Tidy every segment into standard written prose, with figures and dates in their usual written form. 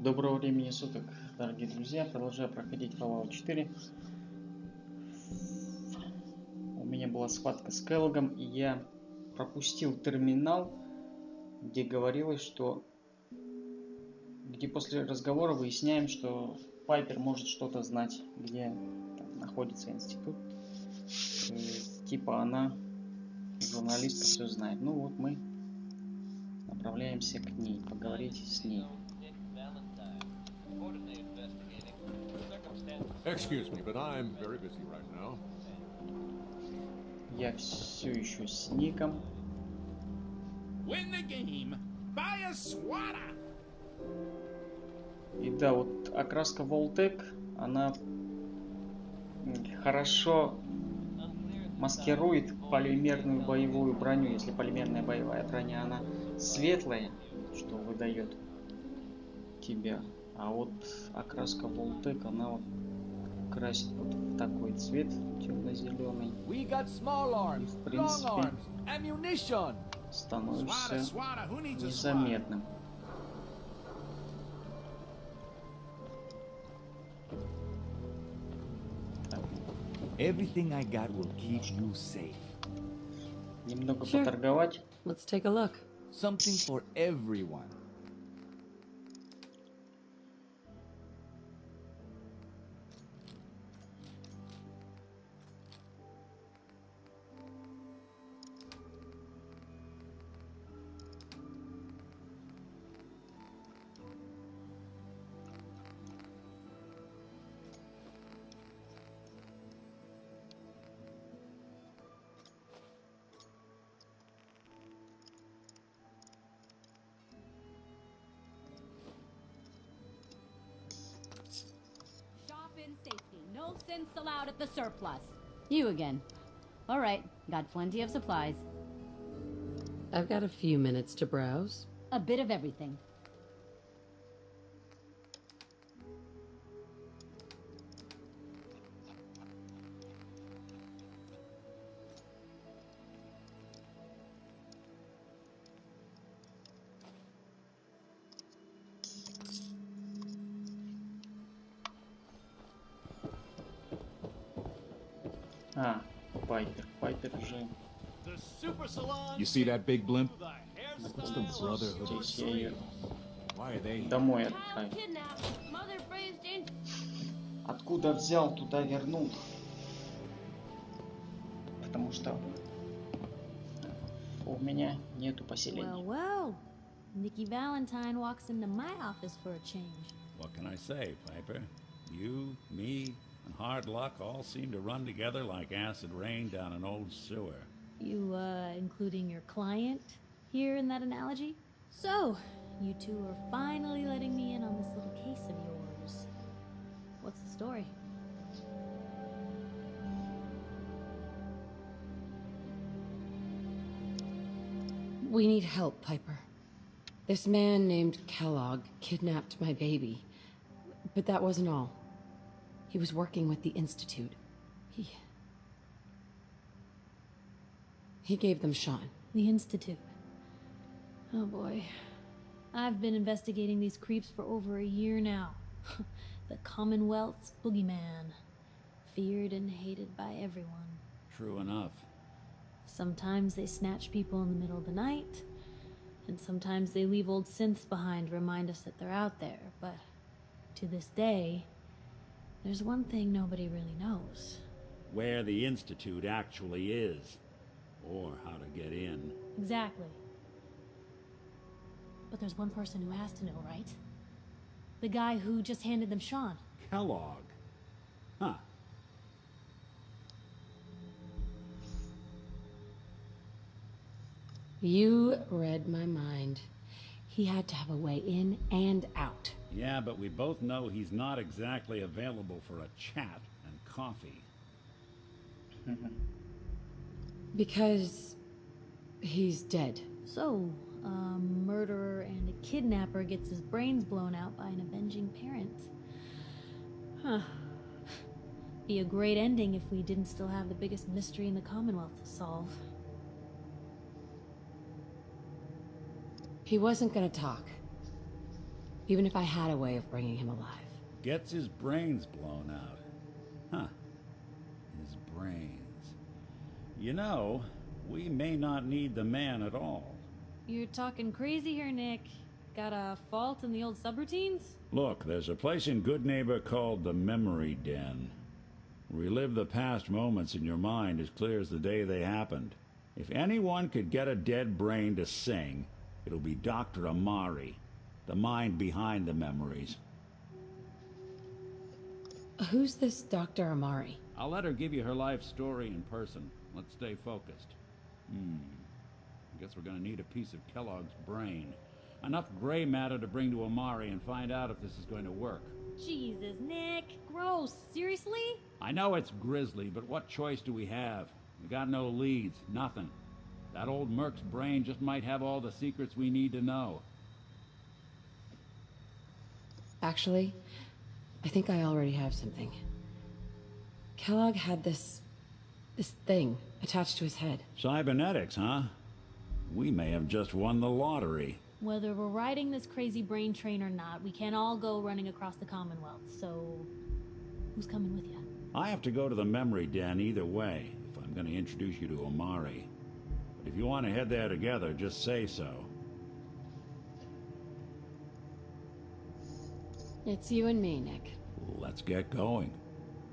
Доброго времени суток, дорогие друзья. Продолжаю проходить Fallout 4. У меня была схватка с Келлогом, и я пропустил терминал, где говорилось, что... где после разговора выясняем, что Пайпер может что-то знать, где там находится институт. И, типа она, журналистка, все знает. Ну вот мы направляемся к ней, поговорить с ней. Excuse me, but I'm very busy right now. Я все еще с Ником. Win the game, buy a swatter. И да, вот окраска vaul-tec, она хорошо маскирует полимерную боевую броню. Если полимерная боевая броня, она светлая, что выдает тебя. А вот окраска vaul-tec, она вот красит вот в такой цвет темно-зеленый. В принципе, становишься незаметным. Everything I got will keep you safe. Немного поторговать. Let's take a look. Something for everyone. In safety. No sense allowed at the surplus. You again. All right, got plenty of supplies. I've got a few minutes to browse. A bit of everything. А, Пайпер уже. You see that big blimp? That's the Brotherhood of Здесь я ее Why are they? домой отправил. Откуда взял, туда вернул. Потому что у меня нету поселения. Well, Nikki Valentine walks into my office for a change. What can I say, Piper? You, me, and hard luck all seem to run together like acid rain down an old sewer. You, including your client here in that analogy? So, you two are finally letting me in on this little case of yours. What's the story? We need help, Piper. This man named Kellogg kidnapped my baby. But that wasn't all. He was working with the Institute. He gave them Sean. The Institute. Oh boy. I've been investigating these creeps for over a year now. The Commonwealth's boogeyman. Feared and hated by everyone. True enough. Sometimes they snatch people in the middle of the night, and sometimes they leave old synths behind to remind us that they're out there, but to this day, there's one thing nobody really knows. Where the Institute actually is. Or how to get in. Exactly. But there's one person who has to know, right? The guy who just handed them Sean. Kellogg. Huh. You read my mind. He had to have a way in and out. Yeah, but we both know he's not exactly available for a chat and coffee. Because he's dead. So, a murderer and a kidnapper gets his brains blown out by an avenging parent. Huh. Be a great ending if we didn't still have the biggest mystery in the Commonwealth to solve. He wasn't gonna talk. even if I had a way of bringing him alive. Gets his brains blown out. Huh. His brains. You know, we may not need the man at all. You're talking crazy here, Nick. Got a fault in the old subroutines? Look, there's a place in Good Neighbor called the Memory Den. Relive the past moments in your mind as clear as the day they happened. If anyone could get a dead brain to sing, it'll be Dr. Amari, the mind behind the memories. Who's this Dr. Amari? I'll let her give you her life story in person. Let's stay focused. I guess we're gonna need a piece of Kellogg's brain. Enough gray matter to bring to Amari and find out if this is going to work. Jesus, Nick. Gross. Seriously? I know it's grisly, but what choice do we have? We got no leads, nothing. That old Merc's brain just might have all the secrets we need to know. Actually, I think I already have something. Kellogg had this thing attached to his head. Cybernetics, huh? We may have just won the lottery. Whether we're riding this crazy brain train or not, we can't all go running across the Commonwealth, so who's coming with you? I have to go to the Memory Den either way, if I'm going to introduce you to Amari. But if you want to head there together, just say so. It's you and me, Nick. Let's get going.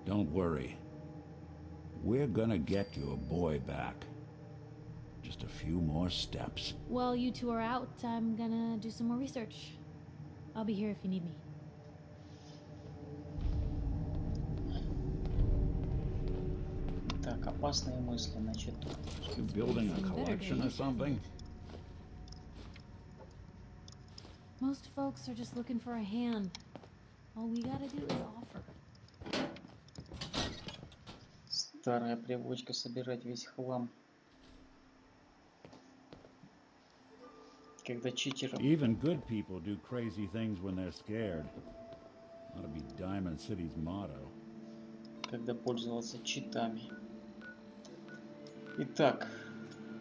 Don't worry. We're gonna get your boy back. Just a few more steps. While you two are out, I'm gonna do some more research. I'll be here if you need me. Так, опасные мысли, значит. You building a collection or something? Most folks are just looking for a hand. All we gotta do is offer. Старая привычка собирать весь хлам. Когда читеров. Even good people do crazy things when they're scared. Ought to be Diamond City's motto. Когда пользовался читами. Итак,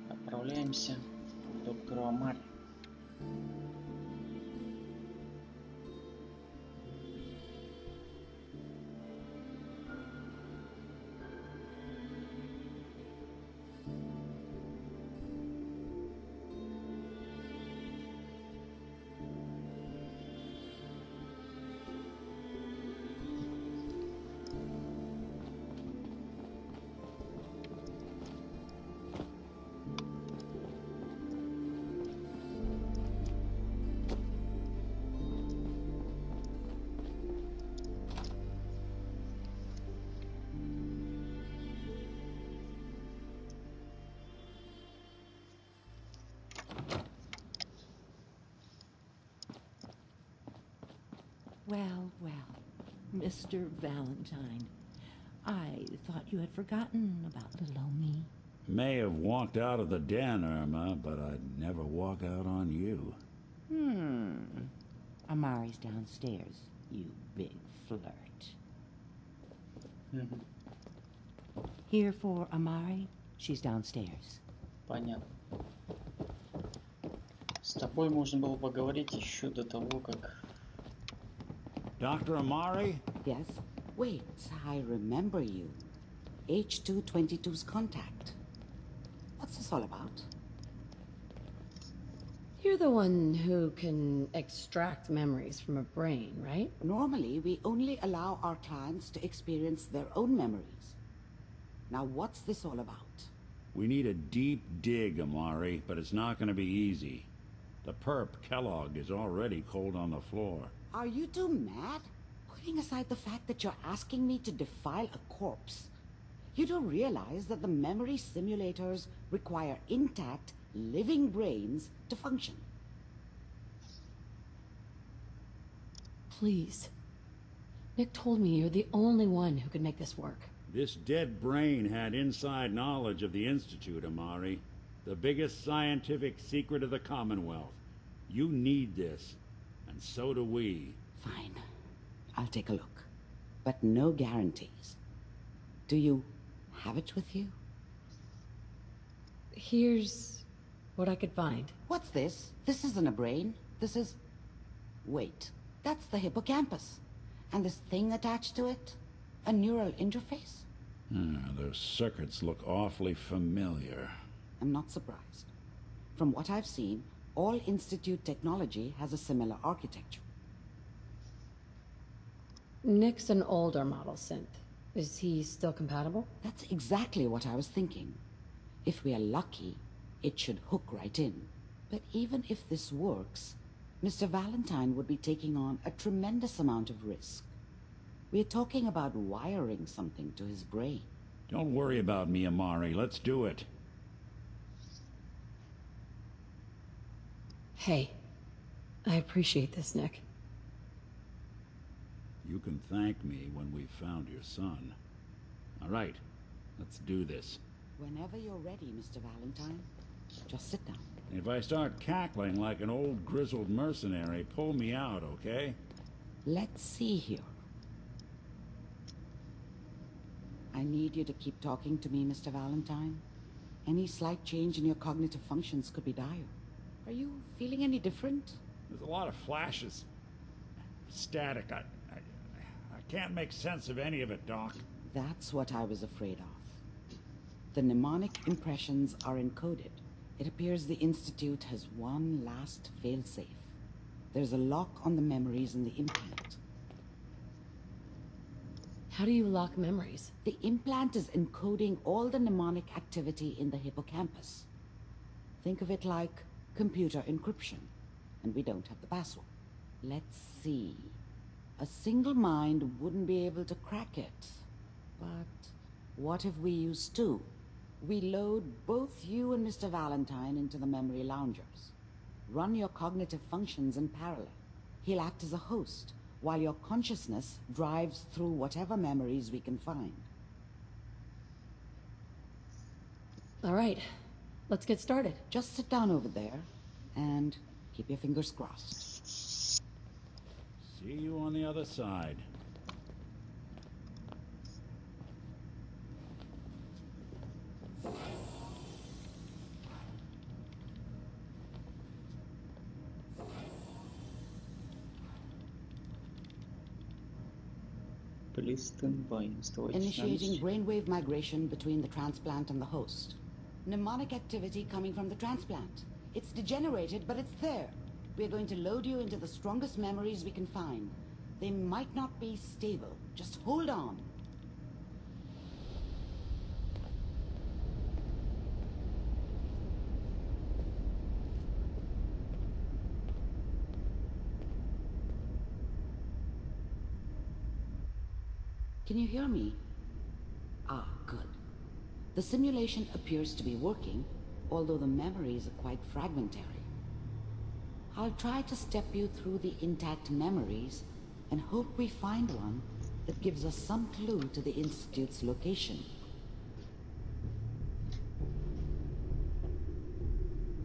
отправляемся к доктору Амари. Well, well, Mr. Valentine, I thought you had forgotten about little old me. May have walked out of the den, Irma, but I'd never walk out on you. Amari's downstairs, you big flirt. Here for Amari, she's downstairs. Понятно. С тобой можно было поговорить еще до того, как... Dr. Amari? Yes? Wait, I remember you. H222's contact. What's this all about? You're the one who can extract memories from a brain, right? Normally, we only allow our clients to experience their own memories. Now, what's this all about? We need a deep dig, Amari, but it's not going to be easy. The perp, Kellogg, is already cold on the floor. Are you two mad? Putting aside the fact that you're asking me to defile a corpse, you don't realize that the memory simulators require intact, living brains to function. Please. Nick told me you're the only one who could make this work. This dead brain had inside knowledge of the Institute, Amari. The biggest scientific secret of the Commonwealth. You need this, and so do we. Fine. I'll take a look. But no guarantees. Do you have it with you? Here's what I could find. What's this? This isn't a brain. This is... Wait. That's the hippocampus. And this thing attached to it? A neural interface? Those circuits look awfully familiar. I'm not surprised. From what I've seen, all Institute technology has a similar architecture. Nick's an older model synth. Is he still compatible? That's exactly what I was thinking. If we are lucky, it should hook right in. But even if this works, Mr. Valentine would be taking on a tremendous amount of risk. We're talking about wiring something to his brain. Don't worry about me, Amari. Let's do it. Hey, I appreciate this, Nick. You can thank me when we've found your son. All right, let's do this. Whenever you're ready, Mr. Valentine, just sit down. If I start cackling like an old grizzled mercenary, pull me out, okay? Let's see here. I need you to keep talking to me, Mr. Valentine. Any slight change in your cognitive functions could be dire. Are you feeling any different? There's a lot of flashes. Static. I can't make sense of any of it, Doc. That's what I was afraid of. The mnemonic impressions are encoded. It appears the Institute has one last failsafe. There's a lock on the memories in the implant. How do you lock memories? The implant is encoding all the mnemonic activity in the hippocampus. Think of it like computer encryption, and we don't have the password. Let's see. A single mind wouldn't be able to crack it. But what if we use two? We load both you and Mr. Valentine into the memory loungers. Run your cognitive functions in parallel. He'll act as a host, while your consciousness drives through whatever memories we can find. All right, let's get started. Just sit down over there, and keep your fingers crossed. See you on the other side. Please stand by. Initiating brainwave migration between the transplant and the host. Mnemonic activity coming from the transplant. It's degenerated, but it's there. We're going to load you into the strongest memories we can find. They might not be stable. Just hold on. Can you hear me? Ah, good. The simulation appears to be working, although the memories are quite fragmentary. I'll try to step you through the intact memories and hope we find one that gives us some clue to the Institute's location.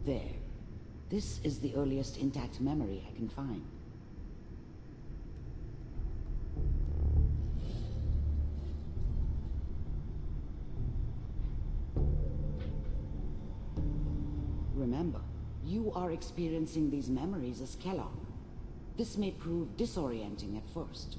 There. This is the earliest intact memory I can find. Remember, you are experiencing these memories as Kellogg. This may prove disorienting at first.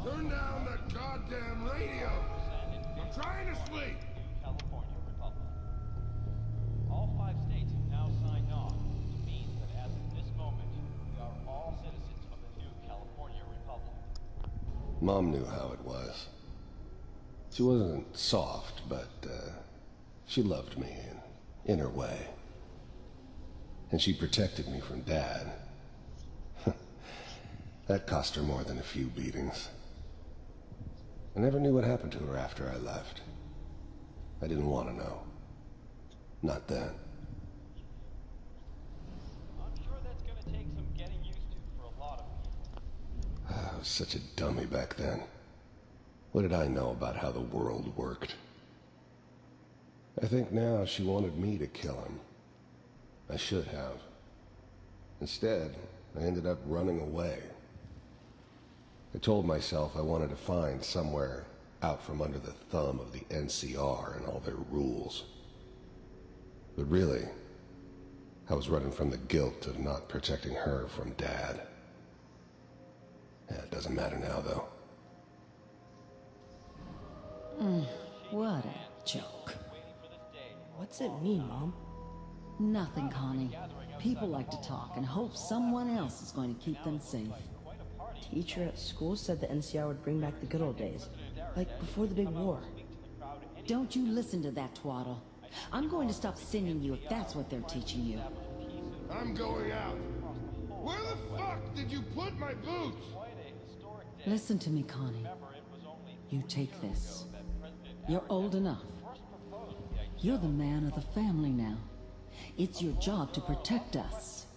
Turn down that goddamn radio! I'm trying to sleep! California Republic. All 5 states have now signed on, which means that as of this moment, we are all citizens of the new California Republic. Mom knew how it was. She wasn't soft, but she loved me in her way. And she protected me from Dad. That cost her more than a few beatings. I never knew what happened to her after I left. I didn't want to know. Not then. I'm sure I was such a dummy back then. What did I know about how the world worked? I think now she wanted me to kill him. I should have. Instead, I ended up running away. I told myself I wanted to find somewhere out from under the thumb of the NCR and all their rules. But really, I was running from the guilt of not protecting her from Dad. Yeah, it doesn't matter now, though. What a joke. What's it mean, Mom? Nothing, Connie. People like to talk and hope someone else is going to keep them safe. Teacher at school said the NCR would bring back the good old days, like before the big war. Don't you listen to that twaddle. I'm going to stop singing you if that's what they're teaching you. I'm going out. Where the fuck did you put my boots? Listen to me, Connie. You take this. You're old enough. You're the man of the family now. It's your job to protect us.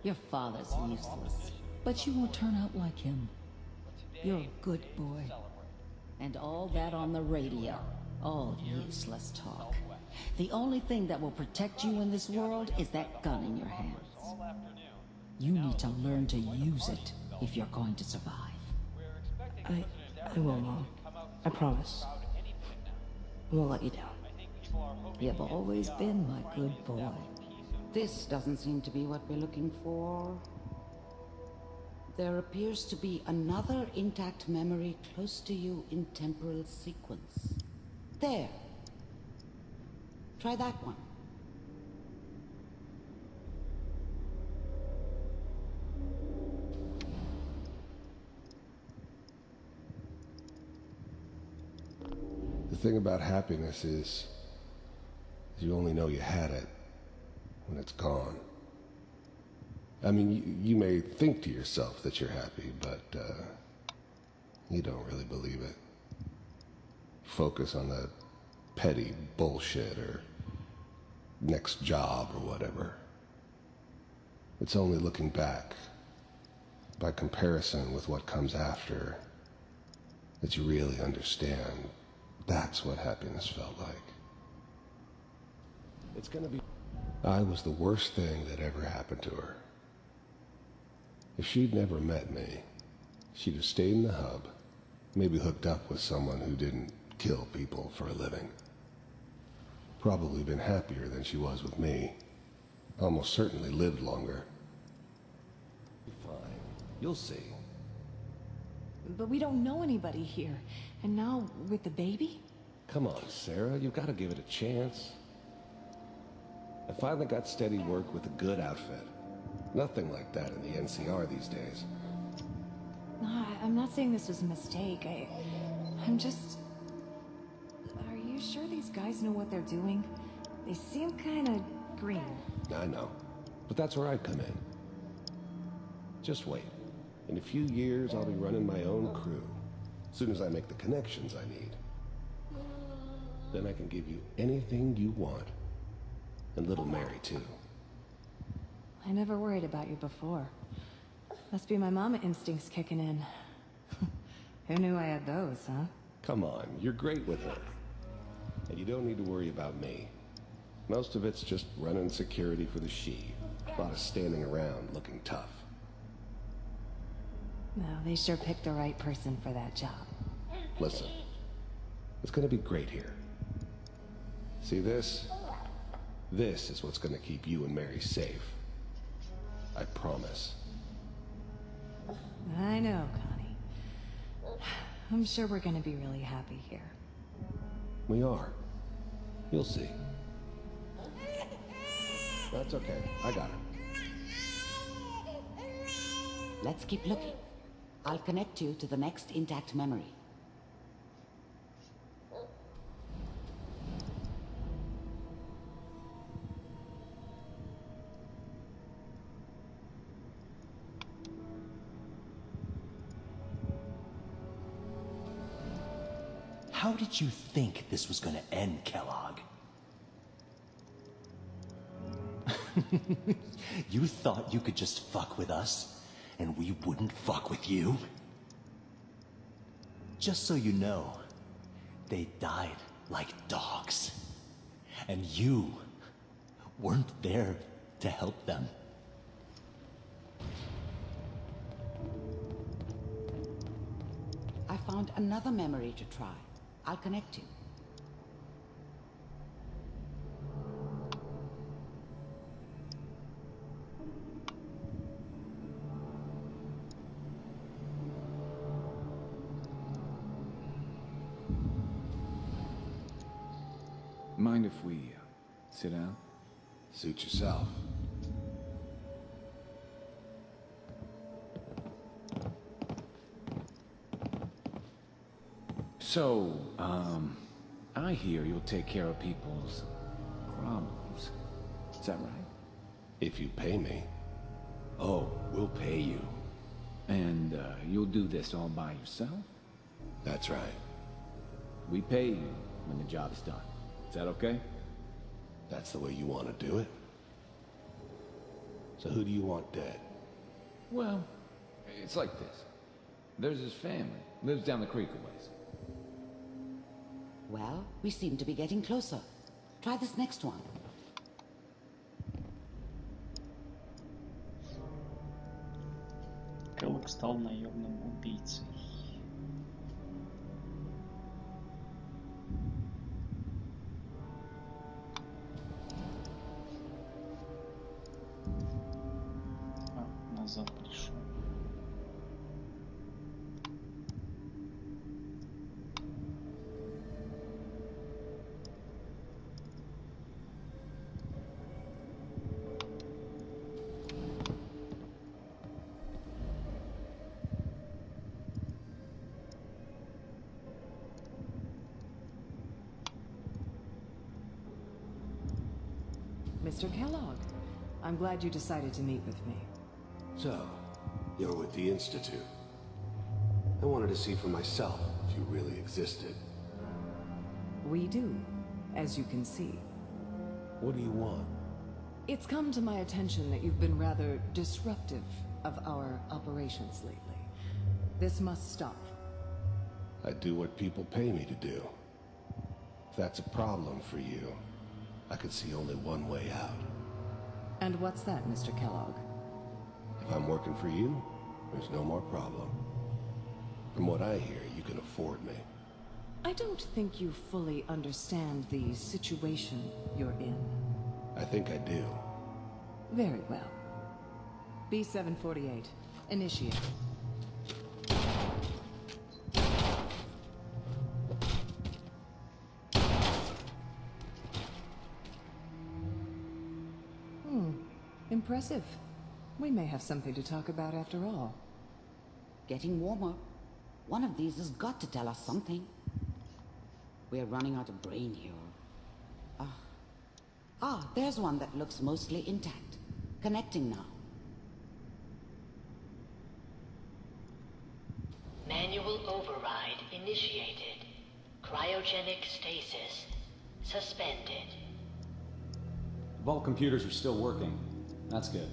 Your father's useless, but you won't turn out like him. You're a good boy. And all that on the radio. All useless talk. The only thing that will protect you in this world is that gun in your hands. You need to learn to use it if you're going to survive. I will, Mom. I promise. I won't let you down. You've always been my good boy. This doesn't seem to be what we're looking for. There appears to be another intact memory close to you in temporal sequence. There. Try that one. The thing about happiness is you only know you had it when it's gone. I mean, you may think to yourself that you're happy, but you don't really believe it. Focus on the petty bullshit or next job or whatever. It's only looking back, by comparison with what comes after, that you really understand that's what happiness felt like. It's gonna be... I was the worst thing that ever happened to her. If she'd never met me, she'd have stayed in the hub, maybe hooked up with someone who didn't kill people for a living. Probably been happier than she was with me. Almost certainly lived longer. Fine. You'll see. But we don't know anybody here. And now, with the baby? Come on, Sarah. You've got to give it a chance. I finally got steady work with a good outfit. Nothing like that in the NCR these days. No, I'm not saying this was a mistake. I'm just... Are you sure these guys know what they're doing? They seem kind of green. I know. But that's where I come in. Just wait. In a few years, I'll be running my own crew. As soon as I make the connections I need. Then I can give you anything you want. And little Mary, too. I never worried about you before. Must be my mama instincts kicking in. Who knew I had those, huh? Come on, you're great with her. And you don't need to worry about me. Most of it's just running security for the she. A lot of standing around looking tough. No, they sure picked the right person for that job. Listen, it's gonna be great here. See this? This is what's gonna keep you and Mary safe. I promise. I know, Connie. I'm sure we're gonna be really happy here. We are. You'll see. That's okay. I got it. Let's keep looking. I'll connect you to the next intact memory. How did you think this was gonna end, Kellogg? You thought you could just fuck with us, and we wouldn't fuck with you? Just so you know, they died like dogs. And you weren't there to help them. I found another memory to try. I'll connect you. Mind if we sit down? Suit yourself. So, I hear you'll take care of people's problems. Is that right? If you pay me. Oh, we'll pay you. And, you'll do this all by yourself? That's right. We pay you when the job is done. Is that okay? That's the way you want to do it? So who do you want dead? Well, it's like this. There's his family. Lives down the creek a ways. Well, we seem to be getting closer. Try this next one. Келлог стал наемным убийцей. Назад пришел. Mr. Kellogg, I'm glad you decided to meet with me. So, you're with the Institute. I wanted to see for myself if you really existed. We do, as you can see. What do you want? It's come to my attention that you've been rather disruptive of our operations lately. This must stop. I do what people pay me to do. If that's a problem for you, I could see only one way out. And what's that, Mr. Kellogg? If I'm working for you, there's no more problem. From what I hear, you can afford me. I don't think you fully understand the situation you're in. I think I do. Very well. B-748, initiate. Impressive. We may have something to talk about after all. Getting warmer. One of these has got to tell us something. We're running out of brain here. There's one that looks mostly intact. Connecting now. Manual override initiated. Cryogenic stasis suspended. Vault computers are still working. That's good.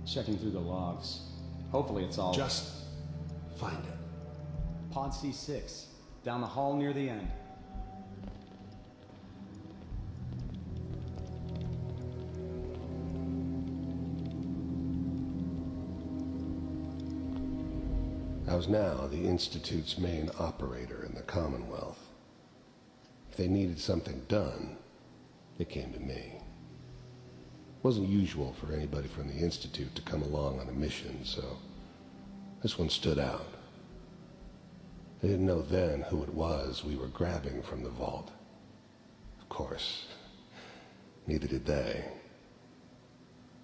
Checking through the logs. Hopefully it's all... Just find it. Pod C6. Down the hall near the end. I was now the Institute's main operator in the Commonwealth. If they needed something done, they came to me. It wasn't usual for anybody from the Institute to come along on a mission, so this one stood out. They didn't know then who it was we were grabbing from the vault. Of course, neither did they.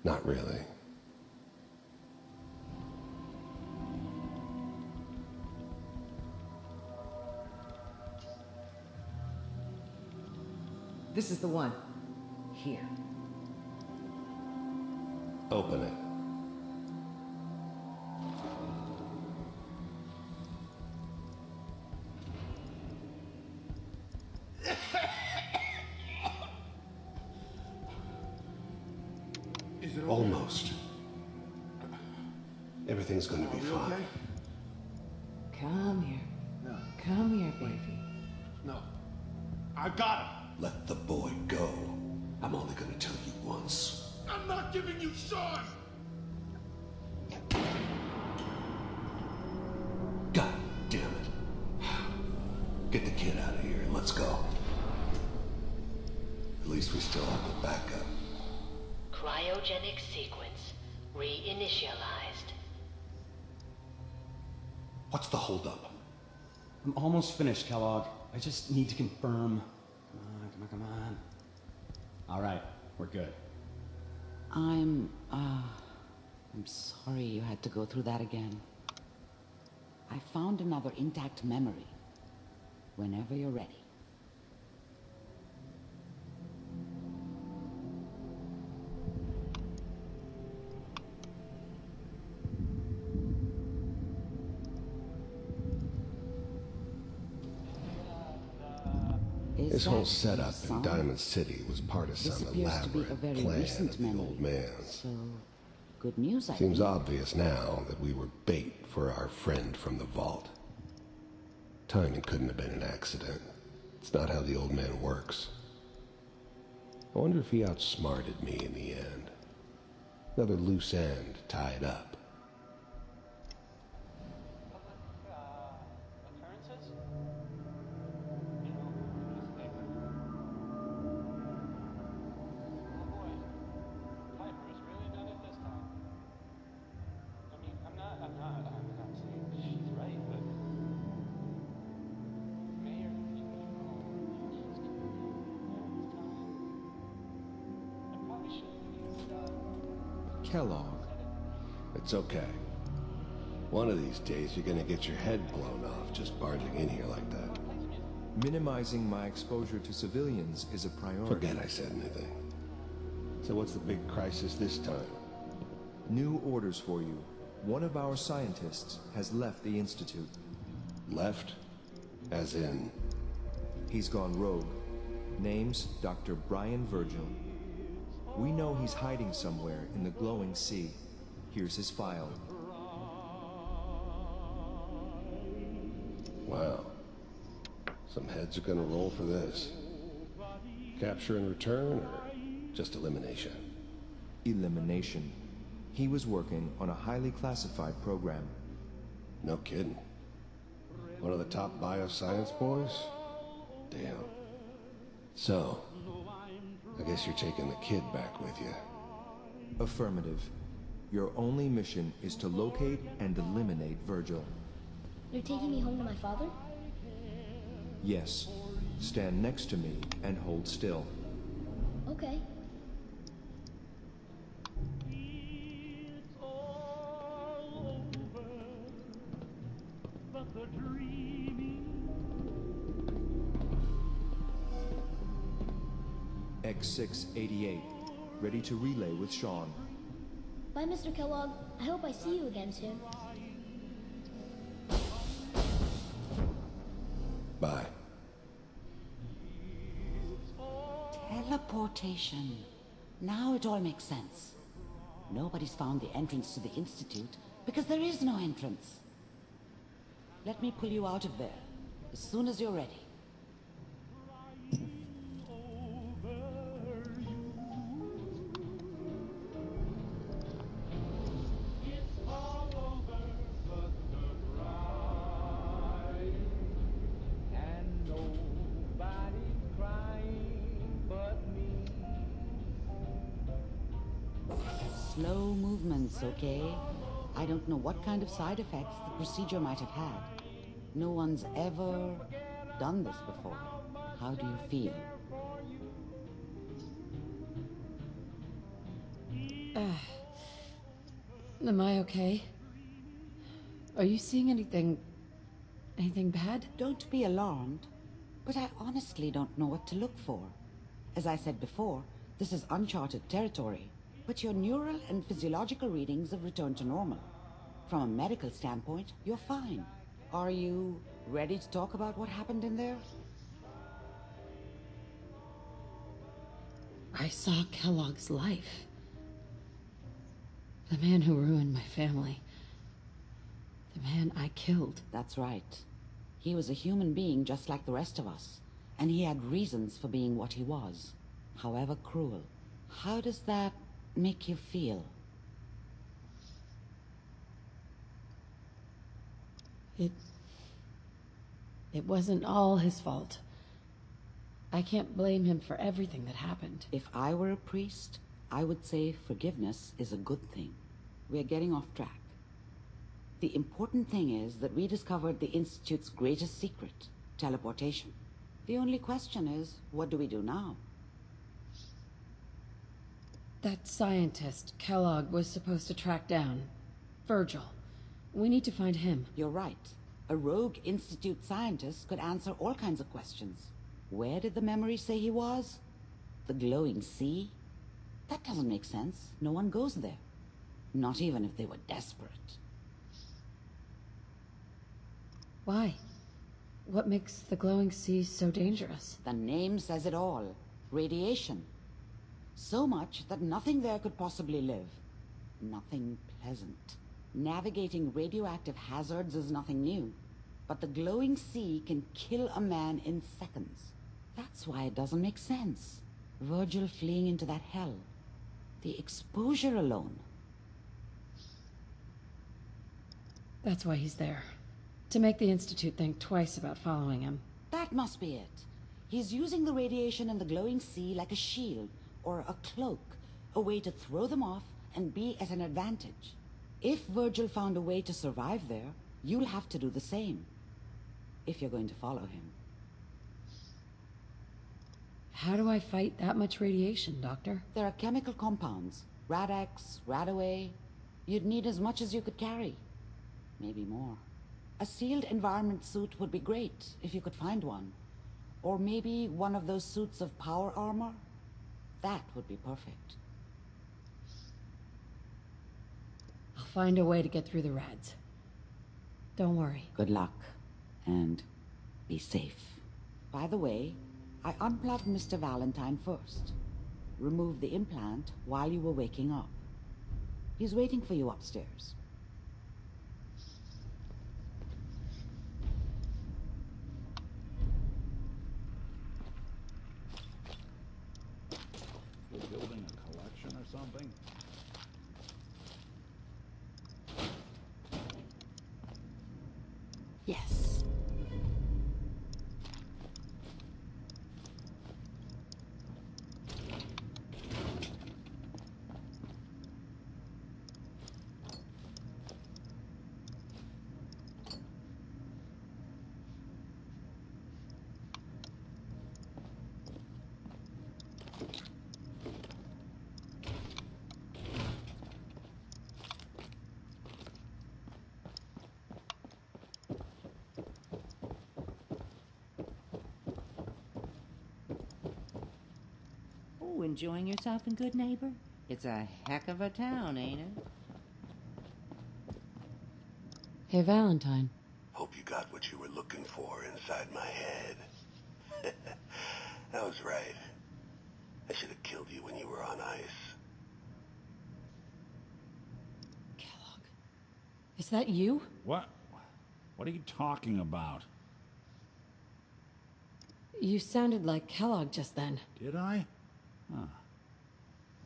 Not really. This is the one. Here. Open it. Is it Almost. Everything's going to be fine. Come here. Come here, baby. No. I got him. Let the boy go. I'm only gonna tell you once. I'm not giving you Sean. God damn it. Get the kid out of here and let's go. At least we still have the backup. Cryogenic sequence reinitialized. What's the holdup? I'm almost finished, Kellogg. I just need to confirm. Come on. All right, we're good. I'm sorry you had to go through that again. I found another intact memory. Whenever you're ready. This whole setup in Diamond City was part of some elaborate plan of the old man's. So, good news, I Seems think. obvious now that we were bait for our friend from the vault. Timing couldn't have been an accident. It's not how the old man works. I wonder if he outsmarted me in the end. Another loose end tied up. Kellogg. It's okay. One of these days you're gonna get your head blown off just barging in here like that. Minimizing my exposure to civilians is a priority. Forget I said anything. So what's the big crisis this time? New orders for you. One of our scientists has left the Institute. Left? As in? He's gone rogue. Name's Dr. Brian Virgil. We know he's hiding somewhere in the glowing sea. Here's his file. Wow. Some heads are gonna roll for this. Capture and return, or just elimination? Elimination. He was working on a highly classified program. No kidding. One of the top bioscience boys? Damn. So, I guess you're taking the kid back with you. Affirmative. Your only mission is to locate and eliminate Virgil. You're taking me home to my father? Yes. Stand next to me and hold still. Okay. X688. Ready to relay with Sean. Bye, Mr. Kellogg. I hope I see you again soon. Bye. Teleportation. Now it all makes sense. Nobody's found the entrance to the Institute because there is no entrance. Let me pull you out of there as soon as you're ready. Slow movements, okay? I don't know what kind of side effects the procedure might have had. No one's ever done this before. How do you feel? Am I okay? Are you seeing anything bad? Don't be alarmed, but I honestly don't know what to look for. As I said before, this is uncharted territory, but your neural and physiological readings have returned to normal. From a medical standpoint, you're fine. Are you ready to talk about what happened in there? I saw Kellogg's life. The man who ruined my family. The man I killed. That's right. He was a human being just like the rest of us, and he had reasons for being what he was, however cruel. How does that make you feel? It wasn't all his fault. I can't blame him for everything that happened. If I were a priest, I would say forgiveness is a good thing. We're getting off track. The important thing is that we discovered the Institute's greatest secret, teleportation. The only question is, what do we do now? That scientist Kellogg was supposed to track down. Virgil. We need to find him. You're right. A rogue Institute scientist could answer all kinds of questions. Where did the memory say he was? The glowing sea? That doesn't make sense. No one goes there. Not even if they were desperate. Why? What makes the glowing sea so dangerous? The name says it all. Radiation. So much that nothing there could possibly live. Nothing pleasant. Navigating radioactive hazards is nothing new. But the glowing sea can kill a man in seconds. That's why it doesn't make sense. Virgil fleeing into that hell. The exposure alone. That's why he's there. To make the Institute think twice about following him. That must be it. He's using the radiation in the glowing sea like a shield, or a cloak, a way to throw them off and be at an advantage. If Virgil found a way to survive there, you'll have to do the same. If you're going to follow him. How do I fight that much radiation, Doctor? There are chemical compounds. Rad-X, Radaway. You'd need as much as you could carry. Maybe more. A sealed environment suit would be great, if you could find one. Or maybe one of those suits of power armor? That would be perfect. I'll find a way to get through the rads. Don't worry. Good luck. And be safe. By the way, I unplugged Mr. Valentine first. Removed the implant while you were waking up. He's waiting for you upstairs. You're building a collection or something? Yes. Oh, enjoying yourself in Good Neighbor? It's a heck of a town, ain't it? Hey, Valentine. Hope you got what you were looking for inside my head. That was right. I should have killed you when you were on ice. Kellogg. Is that you? What? What are you talking about? You sounded like Kellogg just then. Did I? Huh.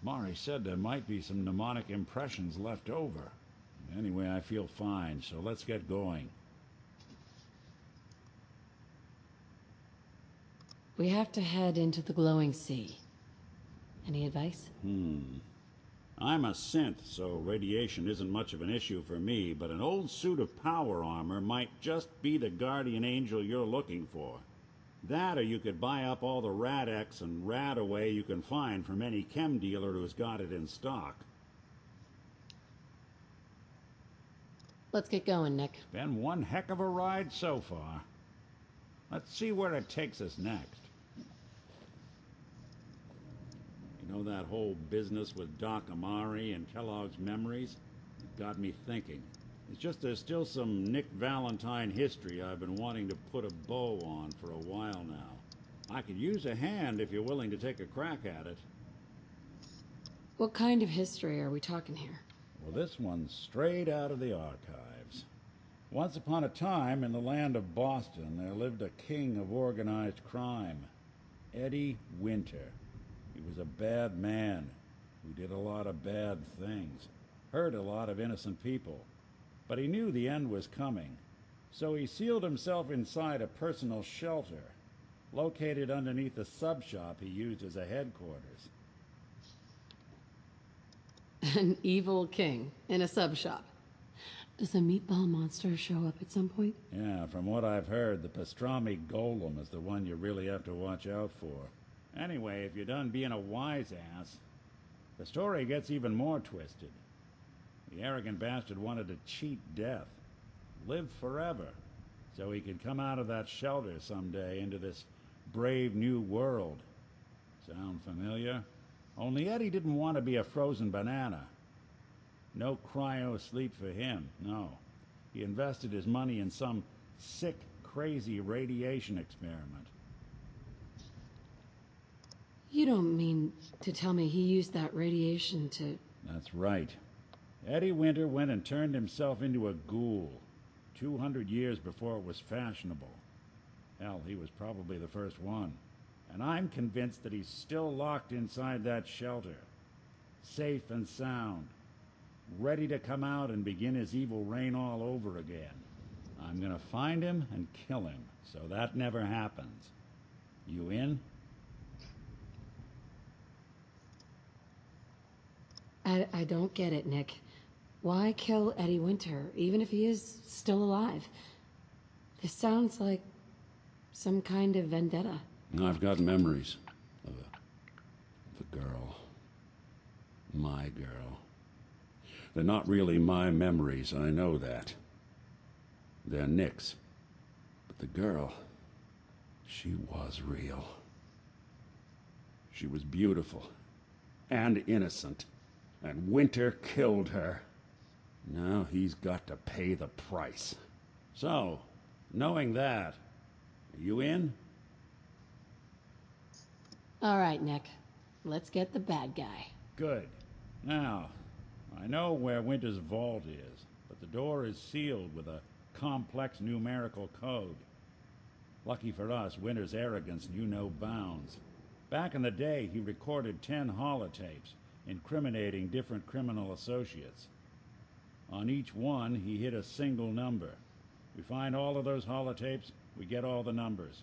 Mari said there might be some mnemonic impressions left over. Anyway, I feel fine, so let's get going. We have to head into the glowing sea. Any advice? I'm a synth, so radiation isn't much of an issue for me, but an old suit of power armor might just be the guardian angel you're looking for. That, or you could buy up all the Rad-X and Radaway you can find from any chem dealer who's got it in stock. Let's get going, Nick. Been one heck of a ride so far. Let's see where it takes us next. You know that whole business with Doc Amari and Kellogg's memories? It got me thinking. It's just there's still some Nick Valentine history I've been wanting to put a bow on for a while now. I could use a hand if you're willing to take a crack at it. What kind of history are we talking here? Well, this one's straight out of the archives. Once upon a time, in the land of Boston, there lived a king of organized crime, Eddie Winter. He was a bad man who did a lot of bad things, hurt a lot of innocent people. But he knew the end was coming, so he sealed himself inside a personal shelter, located underneath a sub-shop he used as a headquarters. An evil king in a sub-shop. Does a meatball monster show up at some point? Yeah, from what I've heard, the pastrami golem is the one you really have to watch out for. Anyway, if you're done being a wise ass, the story gets even more twisted. The arrogant bastard wanted to cheat death, live forever, so he could come out of that shelter someday into this brave new world. Sound familiar? Only Eddie didn't want to be a frozen banana. No cryo sleep for him, no. He invested his money in some sick, crazy radiation experiment. You don't mean to tell me he used that radiation to... That's right. Eddie Winter went and turned himself into a ghoul, 200 years before it was fashionable. Hell, he was probably the first one. And I'm convinced that he's still locked inside that shelter, safe and sound, ready to come out and begin his evil reign all over again. I'm gonna find him and kill him, so that never happens. You in? I don't get it, Nick. Why kill Eddie Winter, even if he is still alive? This sounds like some kind of vendetta. I've got memories of a girl. My girl. They're not really my memories, I know that. They're Nick's. But the girl, she was real. She was beautiful and innocent, and Winter killed her. Now he's got to pay the price. So, knowing that, are you in? All right, Nick. Let's get the bad guy. Good. Now, I know where Winter's vault is, but the door is sealed with a complex numerical code. Lucky for us, Winter's arrogance knew no bounds. Back in the day, he recorded 10 holotapes, incriminating different criminal associates. On each one, he hit a single number. We find all of those holotapes, we get all the numbers.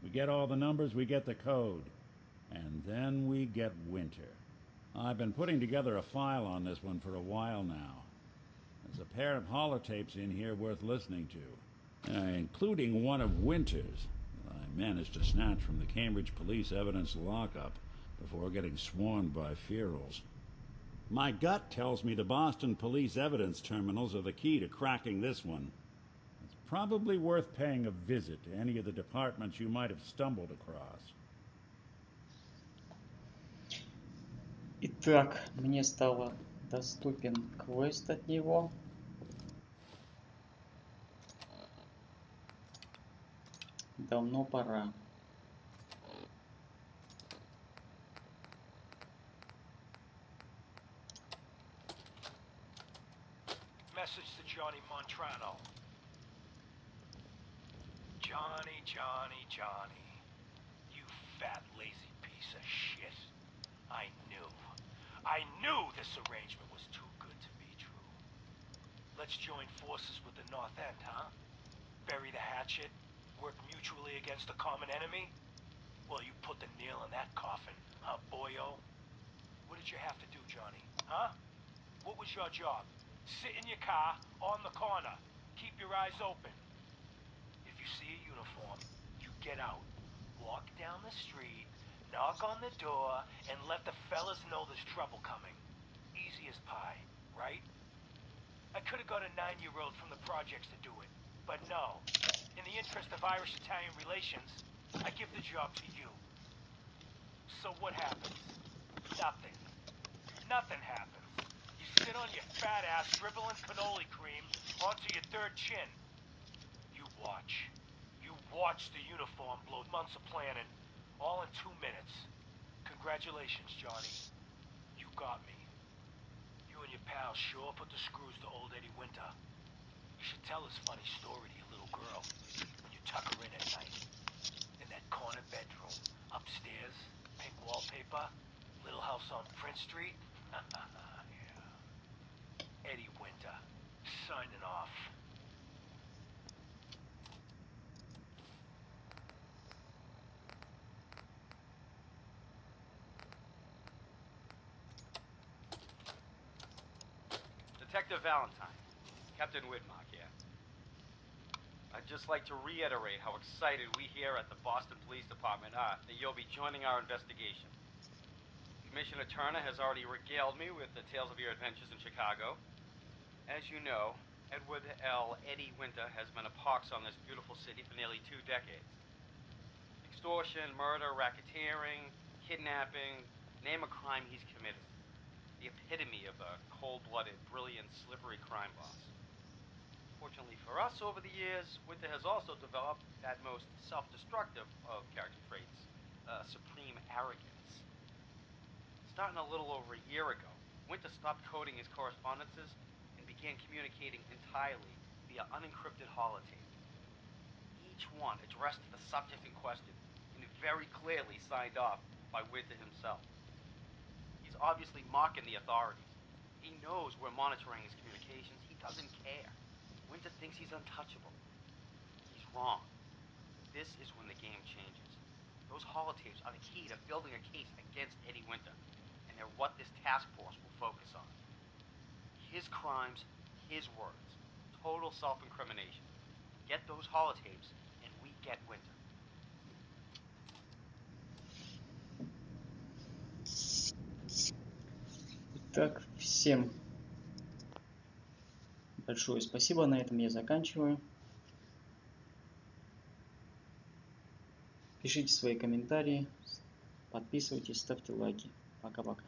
We get all the numbers, we get the code. And then we get Winter. I've been putting together a file on this one for a while now. There's a pair of holotapes in here worth listening to, including one of Winter's that I managed to snatch from the Cambridge police evidence lockup before getting swarmed by ferals. My gut tells me the Boston police evidence terminals are the key to cracking this one. It's probably worth paying a visit to any of the departments you might have stumbled across. Итак, мне стало доступен квест от него. Давно пора. Message to Johnny Montrano. Johnny, Johnny, Johnny. You fat, lazy piece of shit. I knew this arrangement was too good to be true. Let's join forces with the North End, huh? Bury the hatchet, work mutually against a common enemy? Well, you put the nail in that coffin, huh, boyo? What did you have to do, Johnny, huh? What was your job? Sit in your car, on the corner. Keep your eyes open. If you see a uniform, you get out. Walk down the street, knock on the door, and let the fellas know there's trouble coming. Easy as pie, right? I could have got a 9-year-old from the projects to do it, but no. In the interest of Irish-Italian relations, I give the job to you. So what happens? Nothing. Nothing happens. You sit on your fat ass dribbling cannoli cream onto your third chin. You watch. You watch the uniform blow months of planning, all in 2 minutes. Congratulations, Johnny. You got me. You and your pals sure put the screws to old Eddie Winter. You should tell this funny story to your little girl when you tuck her in at night. In that corner bedroom, upstairs, pink wallpaper, little house on Prince Street. Yeah. Eddie Winter, signing off. Detective Valentine, Captain Widmark here. I'd just like to reiterate how excited we here at the Boston Police Department are that you'll be joining our investigation. Commissioner Turner has already regaled me with the tales of your adventures in Chicago. As you know, Edward L. Eddie Winter has been a pox on this beautiful city for nearly 2 decades. Extortion, murder, racketeering, kidnapping, name a crime he's committed. The epitome of a cold-blooded, brilliant, slippery crime boss. Fortunately for us, over the years, Winter has also developed that most self-destructive of character traits, supreme arrogance. Starting a little over a year ago, Winter stopped coding his correspondences and began communicating entirely via unencrypted holotape. Each one addressed to the subject in question and very clearly signed off by Winter himself. He's obviously mocking the authorities. He knows we're monitoring his communications. He doesn't care. Winter thinks he's untouchable. He's wrong. This is when the game changes. Those holotapes are the key to building a case against Eddie Winter, and they're what this task force will focus on. His crimes, his words. Total self-incrimination. Get those holotapes, and we get Winter. Так, всем большое спасибо. На этом я заканчиваю. Пишите свои комментарии, подписывайтесь, ставьте лайки. Пока-пока.